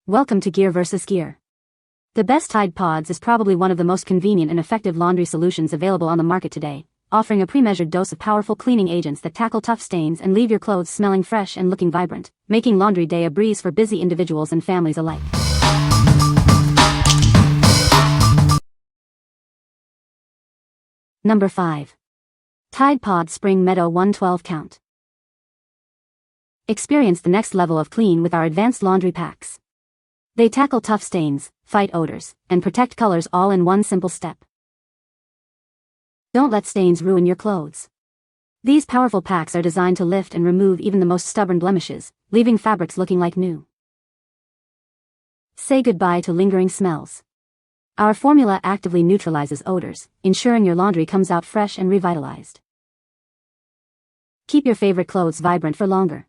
Welcome to Gear vs. Gear. The best Tide Pods is probably one of the most convenient and effective laundry solutions available on the market today, offering a pre-measured dose of powerful cleaning agents that tackle tough stains and leave your clothes smelling fresh and looking vibrant, making laundry day a breeze for busy individuals and families alike. Number 5. Tide Pod Spring Meadow 112 Count. Experience the next level of clean with our advanced laundry packs. They tackle tough stains, fight odors, and protect colors all in one simple step. Don't let stains ruin your clothes. These powerful packs are designed to lift and remove even the most stubborn blemishes, leaving fabrics looking like new. Say goodbye to lingering smells. Our formula actively neutralizes odors, ensuring your laundry comes out fresh and revitalized. Keep your favorite clothes vibrant for longer.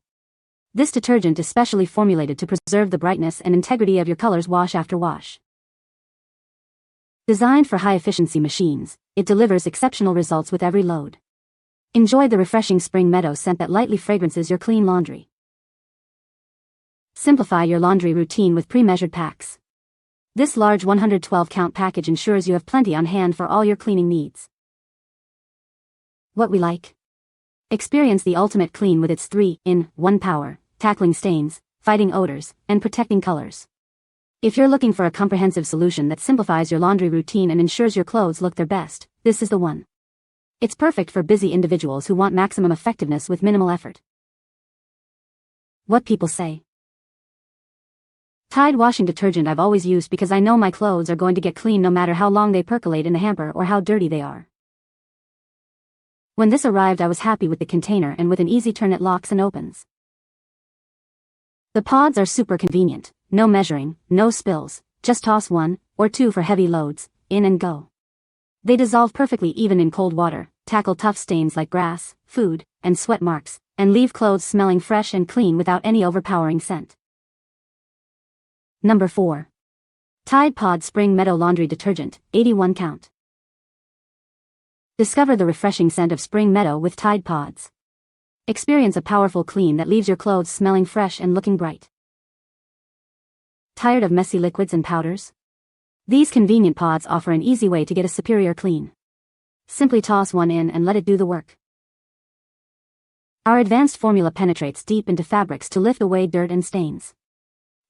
This detergent is specially formulated to preserve the brightness and integrity of your colors wash after wash. Designed for high-efficiency machines, it delivers exceptional results with every load. Enjoy the refreshing Spring Meadow scent that lightly fragrances your clean laundry. Simplify your laundry routine with pre-measured packs. This large 112-count package ensures you have plenty on hand for all your cleaning needs. What we like? Experience the ultimate clean with its 3-in-1 power, tackling stains, fighting odors, and protecting colors. If you're looking for a comprehensive solution that simplifies your laundry routine and ensures your clothes look their best, this is the one. It's perfect for busy individuals who want maximum effectiveness with minimal effort. What people say. Tide washing detergent I've always used because I know my clothes are going to get clean no matter how long they percolate in the hamper or how dirty they are. When this arrived I was happy with the container, and with an easy turn it locks and opens. The pods are super convenient, no measuring, no spills, just toss 1 or 2 for heavy loads, in and go. They dissolve perfectly even in cold water, tackle tough stains like grass, food, and sweat marks, and leave clothes smelling fresh and clean without any overpowering scent. Number 4. Tide Pod Spring Meadow Laundry Detergent, 81 Count. Discover the refreshing scent of Spring Meadow with Tide Pods. Experience a powerful clean that leaves your clothes smelling fresh and looking bright. Tired of messy liquids and powders? These convenient pods offer an easy way to get a superior clean. Simply toss 1 in and let it do the work. Our advanced formula penetrates deep into fabrics to lift away dirt and stains.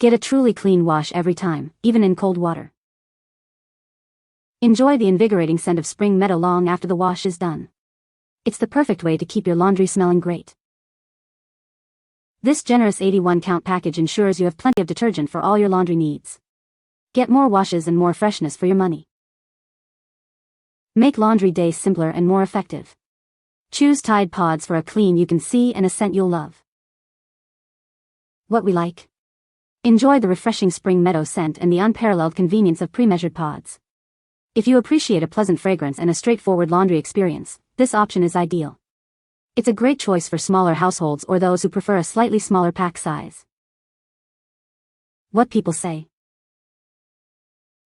Get a truly clean wash every time, even in cold water. Enjoy the invigorating scent of Spring Meadow long after the wash is done. It's the perfect way to keep your laundry smelling great. This generous 81-count package ensures you have plenty of detergent for all your laundry needs. Get more washes and more freshness for your money. Make laundry day simpler and more effective. Choose Tide Pods for a clean you can see and a scent you'll love. What we like? Enjoy the refreshing Spring Meadow scent and the unparalleled convenience of pre-measured pods. If you appreciate a pleasant fragrance and a straightforward laundry experience, this option is ideal. It's a great choice for smaller households or those who prefer a slightly smaller pack size. What people say.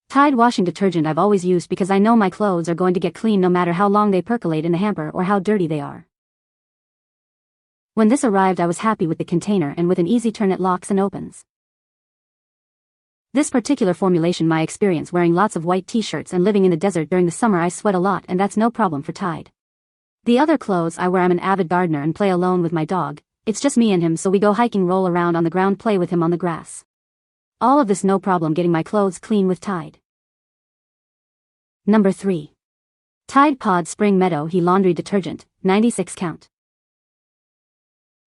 Tide washing detergent I've always used because I know my clothes are going to get clean no matter how long they percolate in the hamper or how dirty they are. When this arrived I was happy with the container, and with an easy turn it locks and opens. This particular formulation my experience wearing lots of white t-shirts and living in the desert during the summer I sweat a lot, and that's no problem for Tide. The other clothes I wear, I'm an avid gardener and play alone with my dog. It's just me and him, so we go hiking, roll around on the ground, play with him on the grass. All of this no problem getting my clothes clean with Tide. Number 3. Tide Pod Spring Meadow He Laundry Detergent, 96 Count.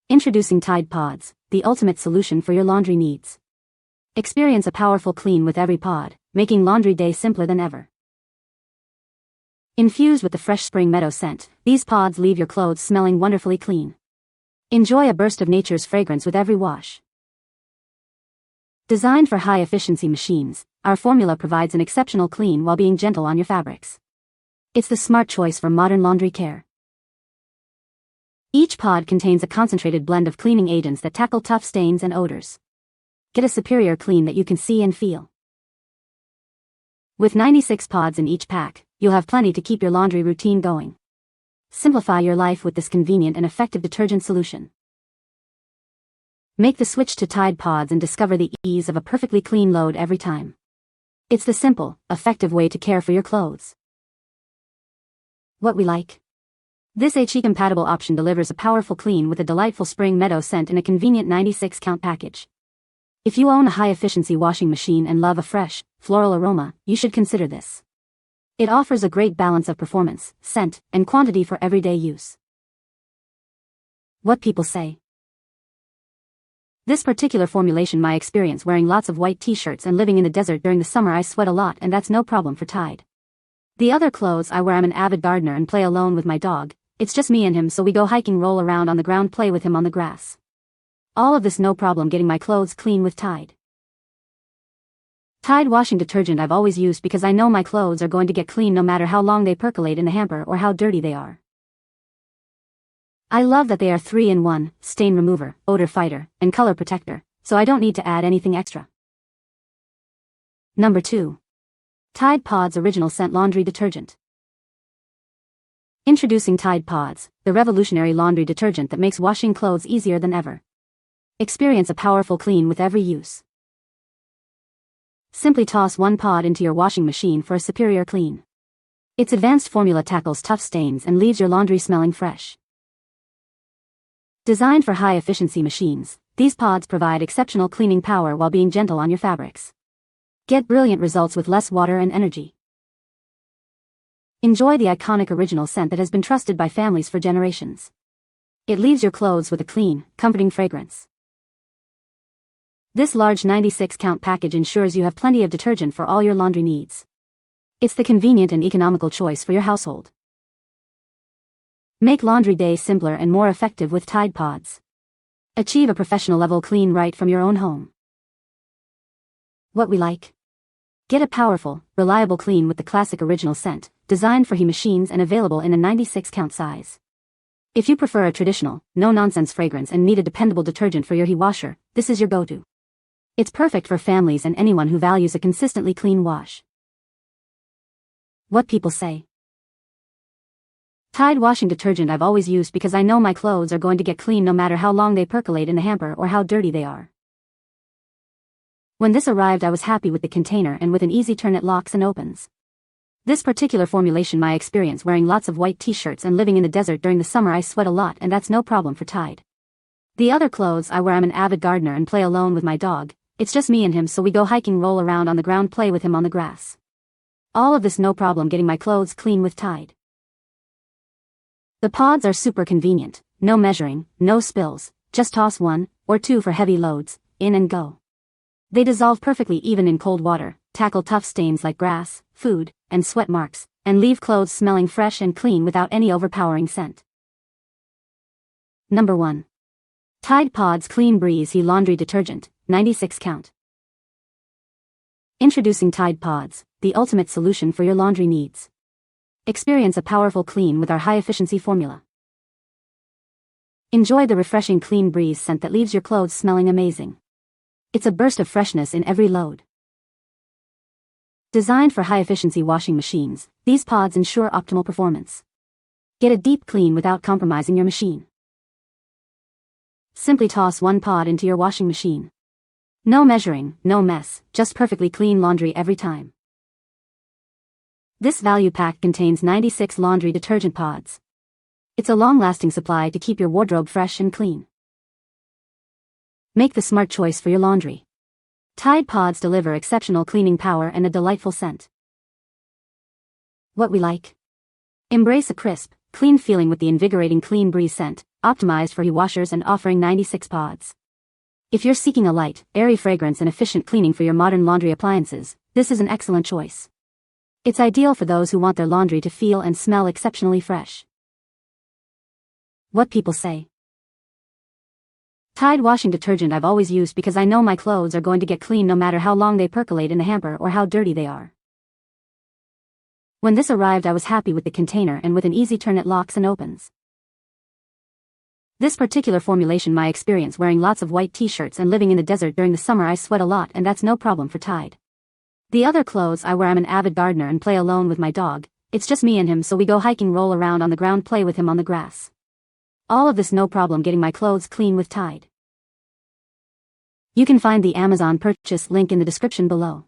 Introducing Tide Pods, the ultimate solution for your laundry needs. Experience a powerful clean with every pod, making laundry day simpler than ever. Infused with the fresh Spring Meadow scent, these pods leave your clothes smelling wonderfully clean. Enjoy a burst of nature's fragrance with every wash. Designed for high-efficiency machines, our formula provides an exceptional clean while being gentle on your fabrics. It's the smart choice for modern laundry care. Each pod contains a concentrated blend of cleaning agents that tackle tough stains and odors. Get a superior clean that you can see and feel. With 96 pods in each pack, you'll have plenty to keep your laundry routine going. Simplify your life with this convenient and effective detergent solution. Make the switch to Tide Pods and discover the ease of a perfectly clean load every time. It's the simple, effective way to care for your clothes. What we like. This HE-compatible option delivers a powerful clean with a delightful spring Meadow scent in a convenient 96-count package. If you own a high-efficiency washing machine and love a fresh, floral aroma, you should consider this. It offers a great balance of performance, scent, and quantity for everyday use. What people say. This particular formulation my experience wearing lots of white t-shirts and living in the desert during the summer I sweat a lot and that's no problem for Tide. The other clothes I wear I'm an avid gardener and play alone with my dog, it's just me and him so we go hiking roll around on the ground play with him on the grass. All of this no problem getting my clothes clean with Tide. Tide washing detergent I've always used because I know my clothes are going to get clean no matter how long they percolate in the hamper or how dirty they are. I love that they are 3-in-1, stain remover, odor fighter, and color protector, so I don't need to add anything extra. Number 2. Tide Pods Original Scent Laundry Detergent. Introducing Tide Pods, the revolutionary laundry detergent that makes washing clothes easier than ever. Experience a powerful clean with every use. Simply toss one pod into your washing machine for a superior clean. Its advanced formula tackles tough stains and leaves your laundry smelling fresh. Designed for high-efficiency machines, these pods provide exceptional cleaning power while being gentle on your fabrics. Get brilliant results with less water and energy. Enjoy the iconic original scent that has been trusted by families for generations. It leaves your clothes with a clean, comforting fragrance. This large 96-count package ensures you have plenty of detergent for all your laundry needs. It's the convenient and economical choice for your household. Make laundry day simpler and more effective with Tide Pods. Achieve a professional-level clean right from your own home. What we like. Get a powerful, reliable clean with the classic original scent, designed for he machines and available in a 96-count size. If you prefer a traditional, no-nonsense fragrance and need a dependable detergent for your he washer, this is your go-to. It's perfect for families and anyone who values a consistently clean wash. What people say. Tide washing detergent I've always used because I know my clothes are going to get clean no matter how long they percolate in the hamper or how dirty they are. When this arrived I was happy with the container and with an easy turn it locks and opens. This particular formulation my experience wearing lots of white t-shirts and living in the desert during the summer I sweat a lot and that's no problem for Tide. The other clothes I wear I'm an avid gardener and play alone with my dog, it's just me and him so we go hiking roll around on the ground play with him on the grass. All of this no problem getting my clothes clean with Tide. The pods are super convenient, no measuring, no spills, just toss 1 or 2 for heavy loads, in and go. They dissolve perfectly even in cold water, tackle tough stains like grass, food, and sweat marks, and leave clothes smelling fresh and clean without any overpowering scent. Number 1. Tide Pods Clean Breeze He Laundry Detergent, 96 count. Introducing Tide Pods, the ultimate solution for your laundry needs. Experience a powerful clean with our high-efficiency formula. Enjoy the refreshing clean breeze scent that leaves your clothes smelling amazing. It's a burst of freshness in every load. Designed for high-efficiency washing machines, these pods ensure optimal performance. Get a deep clean without compromising your machine. Simply toss one pod into your washing machine. No measuring, no mess, just perfectly clean laundry every time. This value pack contains 96 laundry detergent pods. It's a long-lasting supply to keep your wardrobe fresh and clean. Make the smart choice for your laundry. Tide Pods deliver exceptional cleaning power and a delightful scent. What we like. Embrace a crisp, clean feeling with the invigorating Clean Breeze scent, optimized for he washers and offering 96 pods. If you're seeking a light, airy fragrance and efficient cleaning for your modern laundry appliances, this is an excellent choice. It's ideal for those who want their laundry to feel and smell exceptionally fresh. What people say. Tide washing detergent I've always used because I know my clothes are going to get clean no matter how long they percolate in the hamper or how dirty they are. When this arrived I was happy with the container and with an easy turn it locks and opens. This particular formulation my experience wearing lots of white t-shirts and living in the desert during the summer I sweat a lot and that's no problem for Tide. The other clothes I wear I'm an avid gardener and play alone with my dog, it's just me and him so we go hiking roll around on the ground play with him on the grass. All of this no problem getting my clothes clean with Tide. You can find the Amazon purchase link in the description below.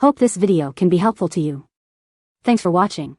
Hope this video can be helpful to you. Thanks for watching.